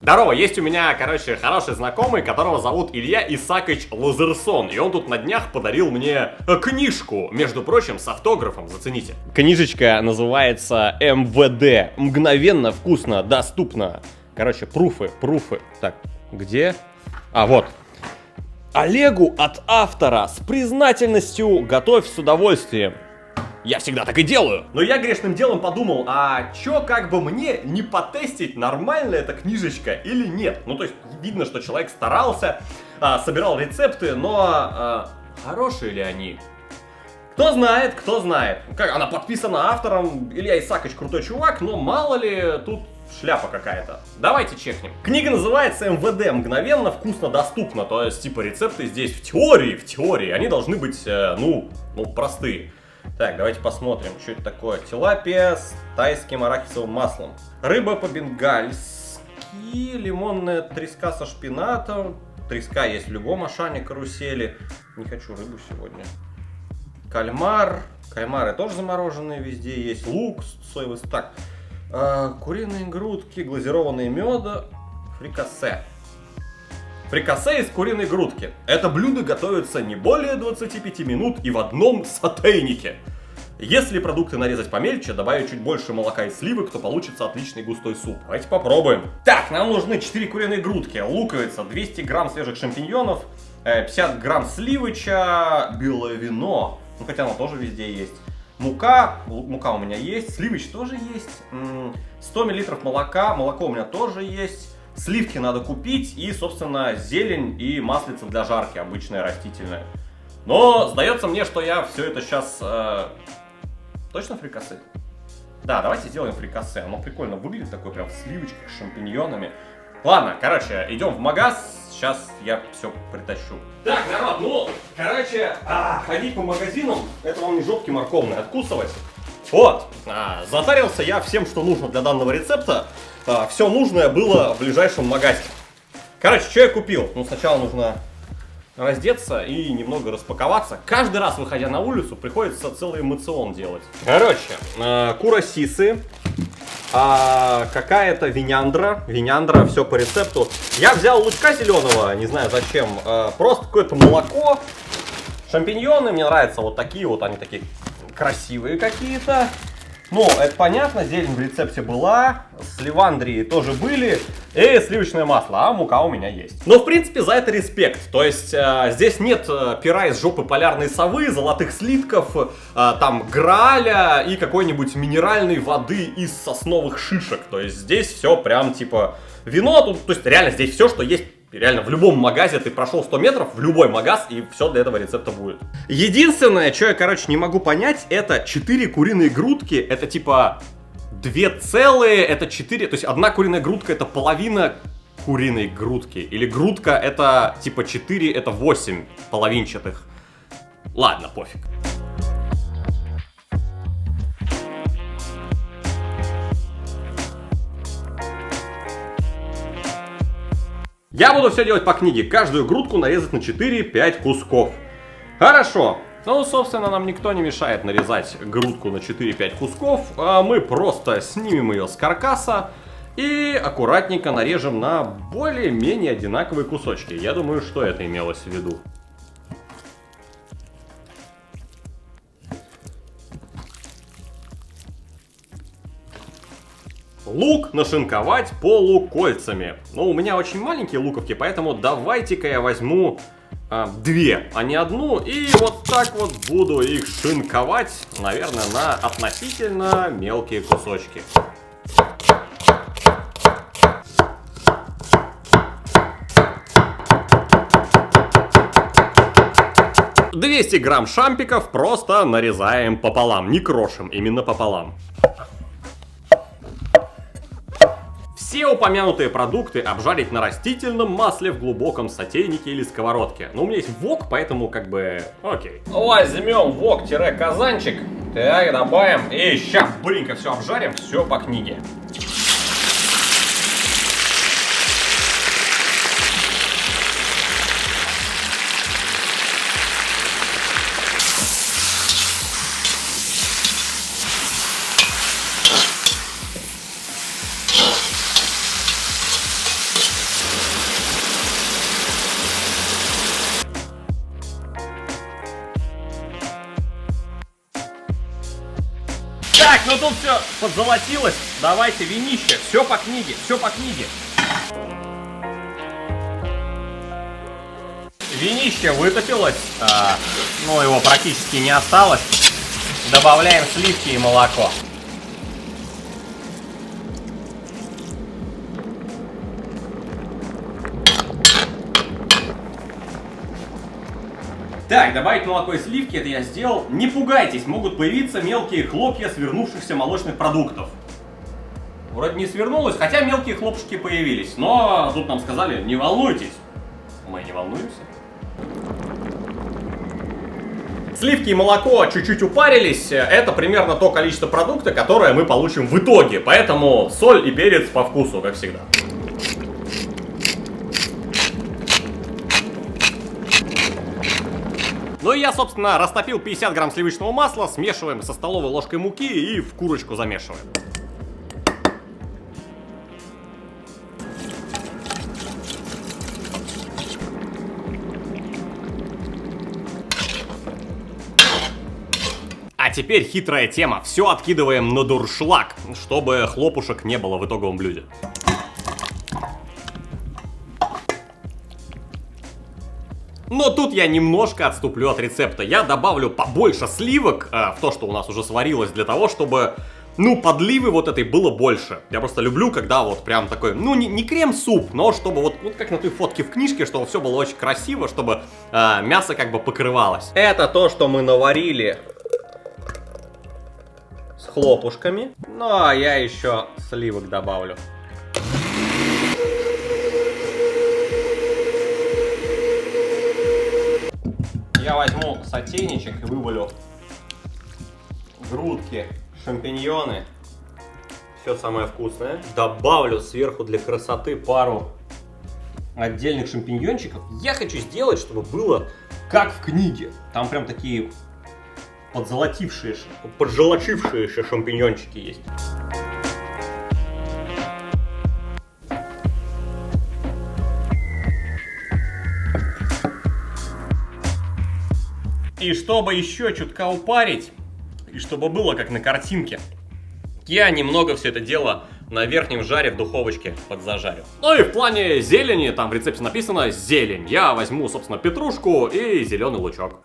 Здорово, есть у меня, короче, хороший знакомый, которого зовут Илья Исакович Лазерсон. И он тут на днях подарил мне книжку, между прочим, с автографом, зацените. Книжечка называется МВД. Мгновенно, вкусно, доступно. Короче, пруфы. Так, где? А, вот. Олегу от автора с признательностью, готовь с удовольствием. Я всегда так и делаю. Но я грешным делом подумал, а чё как бы мне не потестить, нормальная эта книжечка или нет? Ну, то есть, видно, что человек старался, собирал рецепты, но хорошие ли они? Кто знает, кто знает. Как, она подписана автором, Илья Исакович крутой чувак, но мало ли тут шляпа какая-то. Давайте чекнем. Книга называется МВД. Мгновенно, вкусно, доступно. То есть, типа, рецепты здесь в теории, они должны быть, ну, простые. Так, давайте посмотрим, что это такое. Тилапия с тайским арахисовым маслом. Рыба по-бенгальски, лимонная треска со шпинатом. Треска есть в любом ашане, карусели. Не хочу рыбу сегодня. Кальмар. Кальмары тоже замороженные везде есть. Лук, соевый стак. Куриные грудки, глазированные меда. Фрикасе. Фрикасе из куриной грудки. Это блюдо готовится не более 25 минут и в одном сотейнике. Если продукты нарезать помельче, добавить чуть больше молока и сливок, то получится отличный густой суп. Давайте попробуем. Так, нам нужны 4 куриные грудки, луковица, 200 грамм свежих шампиньонов, 50 грамм сливоча, белое вино, ну хотя оно тоже везде есть. Мука у меня есть, сливочный тоже есть, 100 миллилитров молока, молоко у меня тоже есть. Сливки надо купить и, собственно, зелень и маслица для жарки, обычная растительная. Но сдается мне, что я все это сейчас... Точно фрикасе? Да, давайте сделаем фрикасе. Оно прикольно выглядит, такой прям в сливочках, с шампиньонами. Ладно, короче, идем в магаз. Сейчас я все притащу. Так, народ, ну, короче, ходить по магазинам, это вам не жопки морковные откусывать. Вот, затарился я всем, что нужно для данного рецепта. Все нужное было в ближайшем магазе. Короче, что я купил? Ну, сначала нужно раздеться и немного распаковаться. Каждый раз, выходя на улицу, приходится целый эмоцион делать. Короче, курасисы, какая-то виняндра, все по рецепту. Я взял лучка зеленого, не знаю зачем, просто какое-то молоко, шампиньоны, мне нравятся вот такие вот, они такие красивые какие-то. Ну, это понятно, зелень в рецепте была, с ливандрией тоже были, и сливочное масло, а мука у меня есть. Но, в принципе, за это респект. То есть, здесь нет пера из жопы полярной совы, золотых слитков, там, грааля и какой-нибудь минеральной воды из сосновых шишек. То есть, здесь все прям, типа, вино, тут, то есть, реально, здесь все, что есть. Реально, в любом магазе ты прошел 100 метров, в любой магаз, и все для этого рецепта будет. Единственное, что я, короче, не могу понять, это 4 куриные грудки, это типа 2 целые, это 4, то есть одна куриная грудка это половина куриной грудки, или грудка это типа 4, это 8 половинчатых. Ладно, пофиг. Я буду все делать по книге, каждую грудку нарезать на 4-5 кусков. Хорошо. Ну, собственно, нам никто не мешает нарезать грудку на 4-5 кусков. Мы просто снимем ее с каркаса и аккуратненько нарежем на более-менее одинаковые кусочки. Я думаю, что это имелось в виду. Лук нашинковать полукольцами. Ну, у меня очень маленькие луковки, поэтому давайте-ка я возьму 2, а не одну. И вот так вот буду их шинковать, наверное, на относительно мелкие кусочки. «200 грамм шампиков просто нарезаем пополам, не крошим, именно пополам». Все упомянутые продукты обжарить на растительном масле в глубоком сотейнике или сковородке. Но у меня есть вок, поэтому как бы окей. Возьмем вок-казанчик, так, добавим и сейчас быренько все обжарим, все по книге. ну тут все подзолотилось. Давайте винище. Все по книге, все по книге. Винище вытопилось. Ну, его практически не осталось. Добавляем сливки и молоко. Так, добавить молоко и сливки, это я сделал. Не пугайтесь, могут появиться мелкие хлопья свернувшихся молочных продуктов. Вроде не свернулось, хотя мелкие хлопушки появились. Но тут нам сказали, не волнуйтесь. Мы не волнуемся. Сливки и молоко чуть-чуть упарились. Это примерно то количество продукта, которое мы получим в итоге. Поэтому соль и перец по вкусу, как всегда. Ну и я, собственно, растопил 50 грамм сливочного масла, смешиваем со столовой ложкой муки и в курочку замешиваем. А теперь хитрая тема. Все откидываем на дуршлаг, чтобы хлопушек не было в итоговом блюде. Но тут я немножко отступлю от рецепта. Я добавлю побольше сливок в то, что у нас уже сварилось, для того, чтобы, ну, подливы вот этой было больше. Я просто люблю, когда вот прям такой, ну, не крем-суп, но чтобы вот как на той фотке в книжке, чтобы все было очень красиво, чтобы мясо как бы покрывалось. Это то, что мы наварили с хлопушками. Ну, а я еще сливок добавлю. Я возьму сотейничек и вывалю грудки, шампиньоны, все самое вкусное. Добавлю сверху для красоты пару отдельных шампиньончиков. Я хочу сделать, чтобы было как в книге. Там прям такие поджелочившиеся шампиньончики есть. И чтобы еще чутка упарить, и чтобы было как на картинке, я немного все это дело на верхнем жаре в духовочке подзажарю. Ну и в плане зелени, там в рецепте написано зелень. Я возьму, собственно, петрушку и зеленый лучок.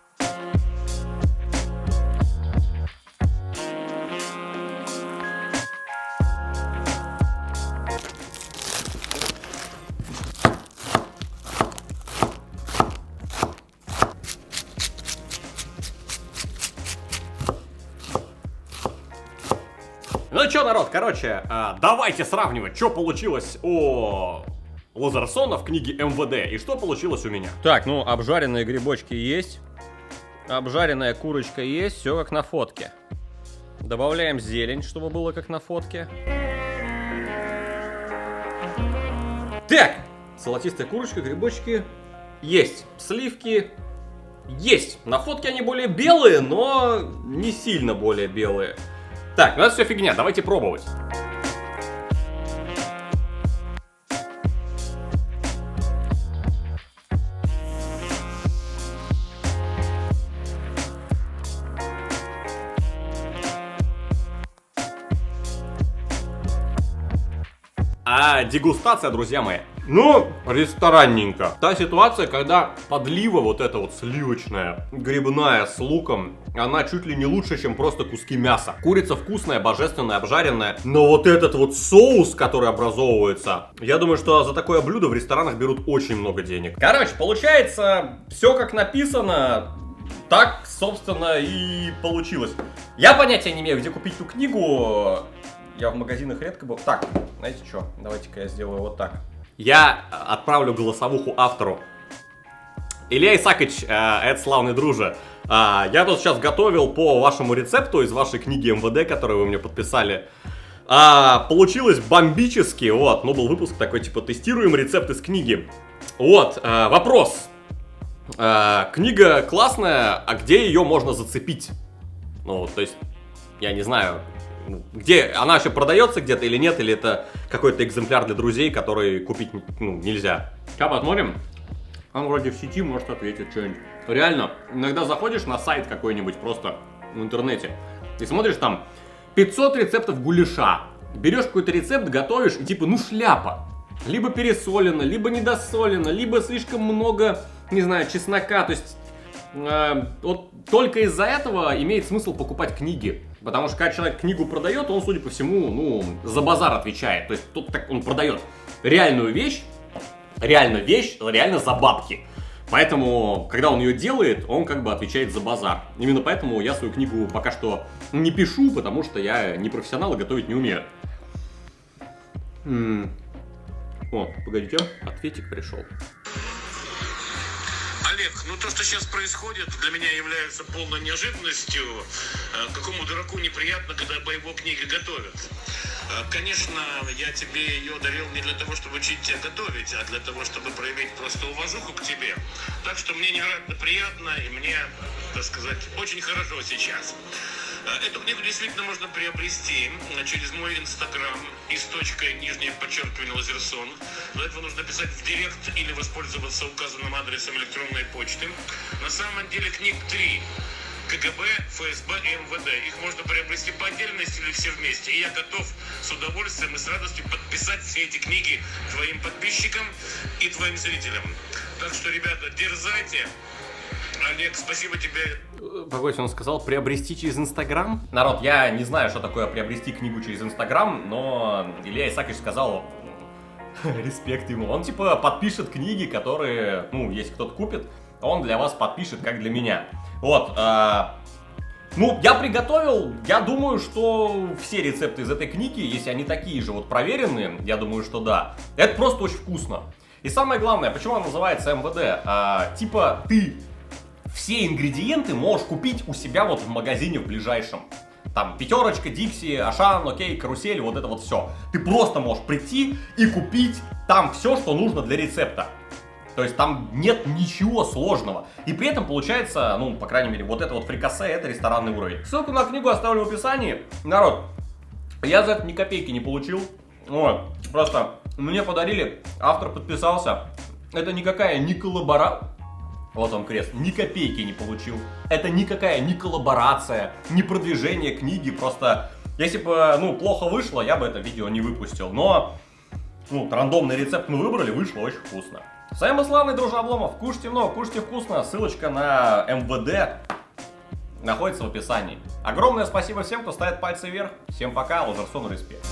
Ну чё, народ, короче, давайте сравнивать, что получилось у Лазерсона в книге МВД и что получилось у меня. Так, ну, обжаренные грибочки есть, обжаренная курочка есть, все как на фотке. Добавляем зелень, чтобы было как на фотке. Так, золотистая курочка, грибочки есть, сливки есть. На фотке они более белые, но не сильно более белые. Так, ну это все фигня, давайте пробовать. А дегустация, друзья мои, ну, ресторанненько. Та ситуация, когда подлива вот эта вот сливочная, грибная с луком, она чуть ли не лучше, чем просто куски мяса. Курица вкусная, божественная, обжаренная. Но вот этот вот соус, который образовывается, я думаю, что за такое блюдо в ресторанах берут очень много денег. Короче, получается, все как написано, так, собственно, и получилось. Я понятия не имею, где купить ту книгу. Я в магазинах редко был. Так, знаете что, давайте-ка я сделаю вот так. Я отправлю голосовуху автору. Илья Исакович, это славный друже. Я тут сейчас готовил по вашему рецепту из вашей книги МВД, которую вы мне подписали. Получилось бомбически, вот. Ну, был выпуск такой, типа, тестируем рецепт из книги. Вот, вопрос. Книга классная, а где ее можно зацепить? Ну, то есть, я не знаю... Где она еще продается где-то или нет, или это какой-то экземпляр для друзей, который купить нельзя. Сейчас посмотрим. Он вроде в сети может ответить что-нибудь. Реально, иногда заходишь на сайт какой-нибудь просто в интернете и смотришь там 500 рецептов гуляша. Берешь какой-то рецепт, готовишь, и типа, ну шляпа. Либо пересолено, либо недосолено, либо слишком много, не знаю, чеснока. То есть, вот только из-за этого имеет смысл покупать книги. Потому что когда человек книгу продает, он, судя по всему, ну, за базар отвечает. То есть, тут так он продает реальную вещь, реально за бабки. Поэтому, когда он ее делает, он как бы отвечает за базар. Именно поэтому я свою книгу пока что не пишу, потому что я не профессионал и готовить не умею. О, погодите, ответик пришел. Олег, ну то, что сейчас происходит, для меня является полной неожиданностью. Какому дураку неприятно, когда по его книге готовят. Конечно, я тебе ее дарил не для того, чтобы учить тебя готовить, а для того, чтобы проявить просто уважуху к тебе. Так что мне невероятно приятно и мне, так сказать, очень хорошо сейчас. Эту книгу действительно можно приобрести через мой инстаграм __ Лазерсон. Для этого нужно писать в директ или воспользоваться указанным адресом электронной почты. На самом деле книг 3. КГБ, ФСБ и МВД. Их можно приобрести по отдельности или все вместе. И я готов с удовольствием и с радостью подписать все эти книги твоим подписчикам и твоим зрителям. Так что, ребята, дерзайте. Олег, спасибо тебе. Погодите, он сказал приобрести через Инстаграм? Народ, я не знаю, что такое приобрести книгу через Инстаграм, но Илья Исаакович сказал респект ему. Он типа подпишет книги, которые, ну, если кто-то купит, он для вас подпишет, как для меня. Вот, ну, я приготовил, я думаю, что все рецепты из этой книги, если они такие же вот проверенные, я думаю, что да. Это просто очень вкусно. И самое главное, почему она называется МВД? Типа ты все ингредиенты можешь купить у себя вот в магазине в ближайшем. Там Пятерочка, Дикси, Ашан, Окей, Карусель, вот это вот все. Ты просто можешь прийти и купить там все, что нужно для рецепта. То есть там нет ничего сложного. И при этом получается, ну, по крайней мере, вот это вот фрикасе, это ресторанный уровень. Ссылку на книгу оставлю в описании. Народ, я за это ни копейки не получил. Вот, просто мне подарили, автор подписался. Это никакая не коллаборация. Вот он крест, ни копейки не получил. Это никакая не коллаборация, не продвижение книги. Просто, если бы, ну, плохо вышло, я бы это видео не выпустил. Но, ну, рандомный рецепт мы выбрали, вышло очень вкусно. С вами был славный дружа Обломов. Кушайте много, кушайте вкусно. Ссылочка на МВД находится в описании. Огромное спасибо всем, кто ставит пальцы вверх. Всем пока, Лазерсон, респект.